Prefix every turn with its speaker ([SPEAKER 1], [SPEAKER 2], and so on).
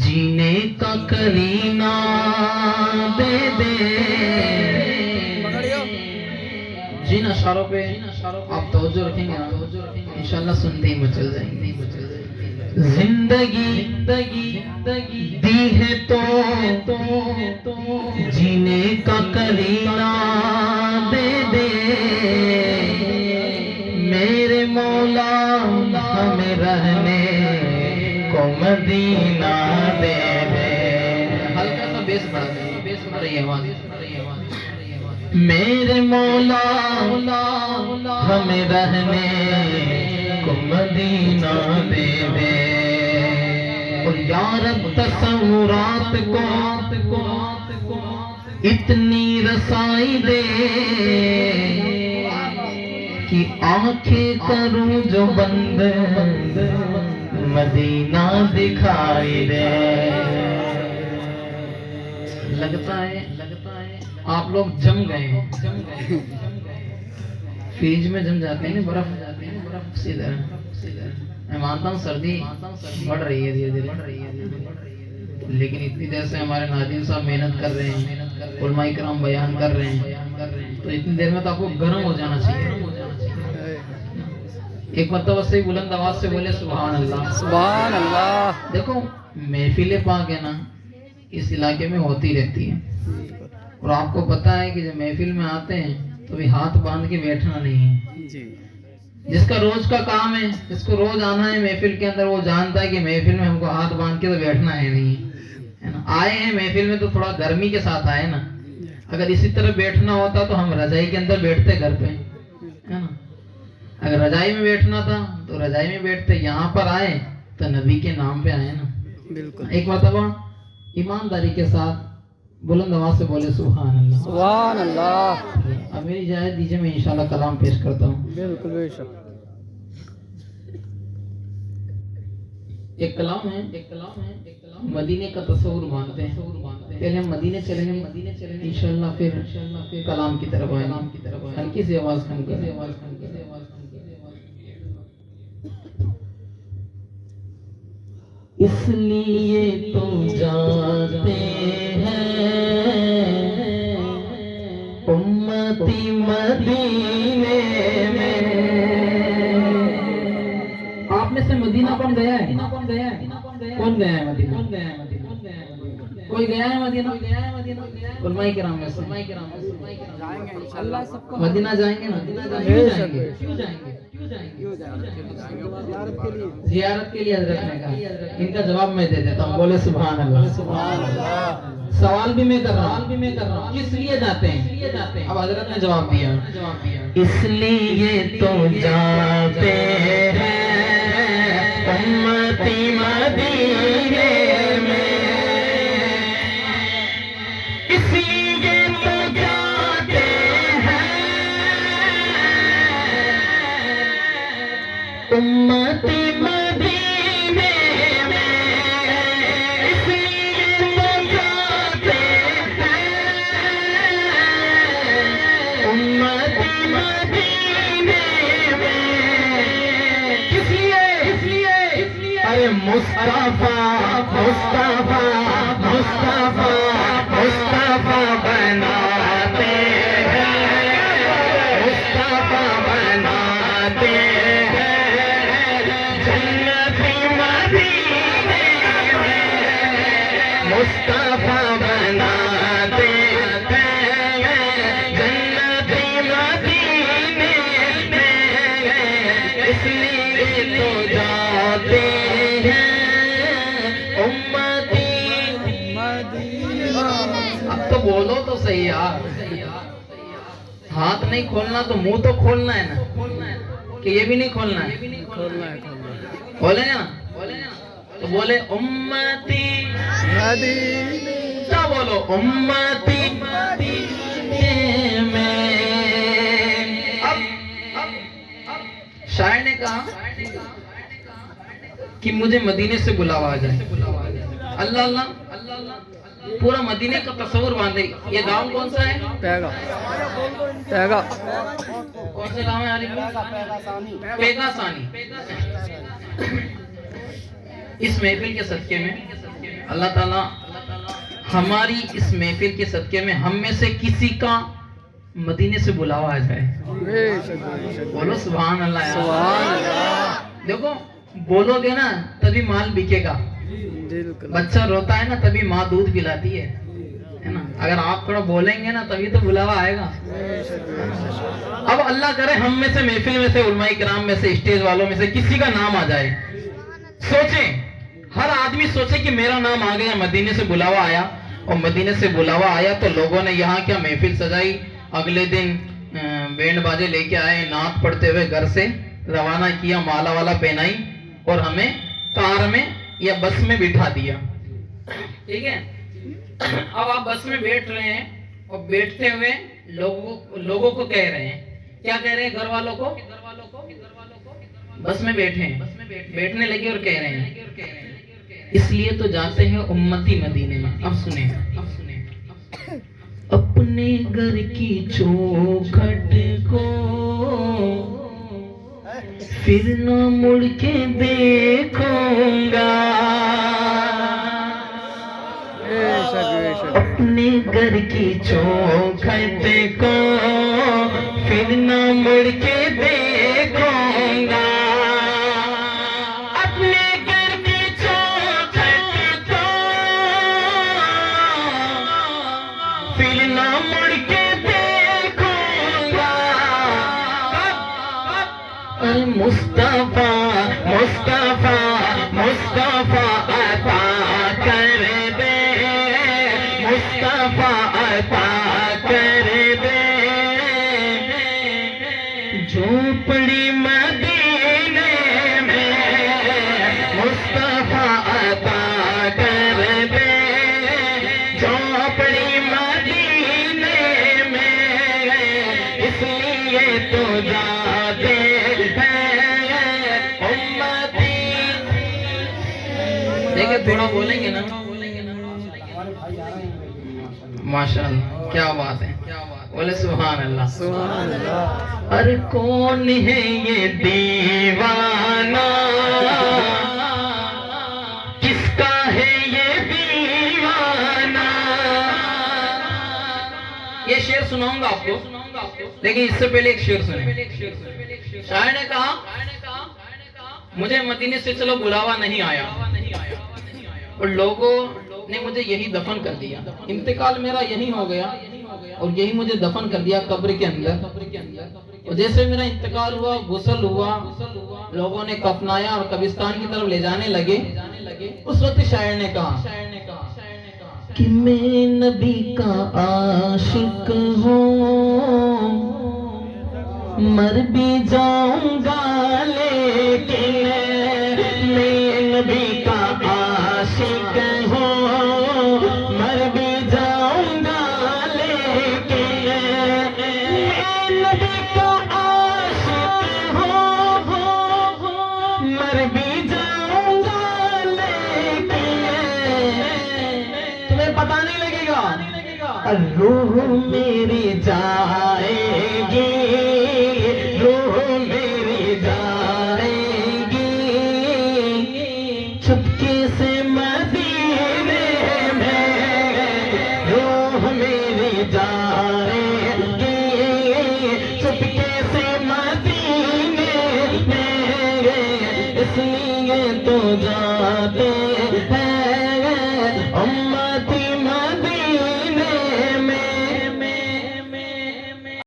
[SPEAKER 1] جینے کا کرینہ دے دے. جن اشاروں پہ آپ توجہ رکھیں گے انشاءاللہ سنتے ہی مچل جائیں گے. زندگی دی ہے تو جینے کا کرینہ دے دے. میرے مولا ہمیں رہنے کو مدینہ دے دے. ہلکا سا بیس بڑھا دے, بیس بڑھ رہی ہے آواز. میرے مولا ہمیں رہنے کو مدینہ دے دے. اور یا رب تصورات کو اتنی رسائی دے کہ آنکھیں کروں جو بند مدینہ دکھائی دے. لگتا ہے آپ لوگ جم گئے ہیں. فریج میں جم جاتے ہیں برف سیدھا. میں مانتا ہوں سردی بڑھ رہی ہے دھیرے دھیرے, لیکن اتنی دیر سے ہمارے ناظرین صاحب محنت کر رہے ہیں, علماء کرام بیان کر رہے ہیں, تو اتنی دیر میں تو آپ کو گرم ہو جانا چاہیے. ایک مرتبہ سے بلند آواز سے بولے سبحان اللہ.
[SPEAKER 2] سبحان اللہ.
[SPEAKER 1] دیکھو محفل پاک ہے نا, اس علاقے میں ہوتی رہتی ہے, اور آپ کو پتا ہے کہ جب محفل میں آتے ہیں تو بھی ہاتھ باندھ کے بیٹھنا نہیں ہے. جس کا روز کا کام ہے, جس کو روز آنا ہے محفل کے اندر, وہ جانتا ہے کہ محفل میں ہم کو ہاتھ باندھ کے تو بیٹھنا ہے نہیں ہے نا. آئے ہیں محفل میں تو تھوڑا گرمی کے ساتھ آئے نا. اگر اسی طرح بیٹھنا ہوتا تو ہم رضائی کے اندر بیٹھتے گھر پہ, ہے نا. اگر رضائی میں بیٹھنا تھا تو رضائی میں بیٹھتے. یہاں پر آئے تو نبی کے نام پہ آئے نا. ایک مرتبہ ایمانداری کے ساتھ بلند آواز سے بولے سبحان اللہ.
[SPEAKER 2] سبحان اللہ.
[SPEAKER 1] اب میری اجازت دیجیے, میں انشاءاللہ کلام پیش کرتا ہوں.
[SPEAKER 2] بالکل بے شک.
[SPEAKER 1] ایک کلام ہے مدینے کا تصور مانتے ہیں. پہلے ہم مدینے چلیں گے, انشاءاللہ پھر کلام کی طرف آئیں. ہلکی سی آواز کم کریں. اس لیے تو جاتے ہیں امتی مدینے میں. آپ میں سے مدینہ کون گیا ہے؟ کون گیا ہے مدینہ؟ کوئی گیا ہے مدینہ؟ علماء کرام میں سے مدینہ جائیں گے نا. کیوں جائیں گے؟ زیارت کے لیے حضرت نے کہا. ان کا جواب میں دے دیتا ہوں, بولے سبحان اللہ. سوال بھی میں کر رہا ہوں, کس لیے جاتے ہیں؟ اب حضرت نے جواب دیا, اس لیے تو جاتے ہیں امتی مدینے میں. اس لیے تو جاتے ہیں امتی مدینے میں. اس لیے تو جاتے ہیں امتی مدینے میں. کس لیے؟ ارے مصطفیٰ بناتے ہیں, مصطفیٰ بناتے ہیں جنتی مدینے میں. مصطفیٰ بناتے ہیں جنتی مدینے میں. اس لیے تو جاتے ہیں امتی. اب تو بولو تو صحیح یار. ہاتھ نہیں کھولنا تو منہ تو کھولنا ہے نا, کہ یہ بھی نہیں کھولنا ہے؟ بولے نا, تو بولے امتی کیا بولو امتی میں. اب شاعر نے کہا کہ مجھے مدینے سے بلاوا آ جائے. اللہ اللہ پورا مدینے کا تصور باندھے. یہ گاؤں کون سا ہے؟
[SPEAKER 2] پیگا.
[SPEAKER 1] کون سا گاؤں ہے علی؟ پیگا ثانی. اس محفل کے صدقے میں اللہ تعالیٰ ہماری اس محفل کے صدقے میں ہم میں سے کسی کا مدینے سے بلاوا آ جائے.
[SPEAKER 2] بے شک بے شک.
[SPEAKER 1] بولو سبحان اللہ یار.
[SPEAKER 2] سبحان اللہ.
[SPEAKER 1] دیکھو بولو گے نا تبھی مال بکے گا.
[SPEAKER 2] بالکل.
[SPEAKER 1] بچہ روتا ہے نا تبھی ماں دودھ پلاتی ہے نا. اگر آپ تھوڑا بولیں گے نا تبھی تو بلاوا آئے گا. اب اللہ کرے ہم میں سے محفل میں سے علماء کرام میں سے اسٹیج والوں میں سے کسی کا نام آ جائے. سوچیں ہر آدمی سوچے کہ میرا نام آ گیا, مدینے سے بلاوا آیا. اور مدینے سے بلاوا آیا تو لوگوں نے یہاں کیا محفل سجائی. اگلے دن بینڈ باجے لے کے آئے, نعت پڑھتے ہوئے گھر سے روانہ کیا, مالا والا پہنائی اور ہمیں کار میں یا بس میں بٹھا دیا. ٹھیک ہے. اب آپ بس میں بیٹھ رہے ہیں اور بیٹھتے ہوئے لوگوں کو کہہ رہے ہیں. کیا کہہ رہے ہیں؟ گھر والوں کو بس میں بیٹھے ہیں, بیٹھنے لگے اور کہہ رہے ہیں اس لیے تو جاتے ہیں امتی مدینے میں. اب سنیں اپنے گھر کی چوکھٹ کو پھر نہ مڑ کے دیکھوں گا. اپنے گھر کی چوکھٹ کو پھر نہ مڑ کے دیکھوں گا. اپنے گھر کی چوکھٹ کو پھر نہ مڑ کے دیکھوں گا. اے مصطفیٰ مصطفیٰ مصطفیٰ عطا کر دے, مصطفیٰ عطا کر دے. جھوپڑی مدینے میں مصطفیٰ عطا کر دے, جھوپڑی مدینے میں اس لیے تو جاتے ہیں امتی. دیکھیں تھوڑا بولیں گے نا. ماشاءاللہ کیا بات ہے, بولے سبحان اللہ.
[SPEAKER 2] سبحان اللہ.
[SPEAKER 1] ارے کون ہے یہ دیوانہ, کس کا ہے یہ دیوانہ. یہ شعر سناؤں گا آپ کو, لیکن اس سے پہلے ایک شعر سنیں. شاعر نے کہا مجھے مدینے سے چلو بلاوا نہیں آیا اور لوگوں نے مجھے یہی دفن کر دیا. انتقال میرا یہی ہو گیا اور یہی مجھے دفن کر دیا قبر کے اندر. اور جیسے میرا انتقال ہوا, غسل ہوا, لوگوں نے کفنایا اور قبرستان کی طرف لے جانے لگے. اس وقت شاعر نے کہا کہ میں نبی کا عاشق ہوں, مر بھی جاؤں گا لیکن میں نبی کا عاشق ہوں, مر بھی جاؤں گا لیکن میں نبی کا عاشق ہوں, مر بھی جاؤں گا لیکن تمہیں پتہ نہیں لگے گا. روح میری جائے گی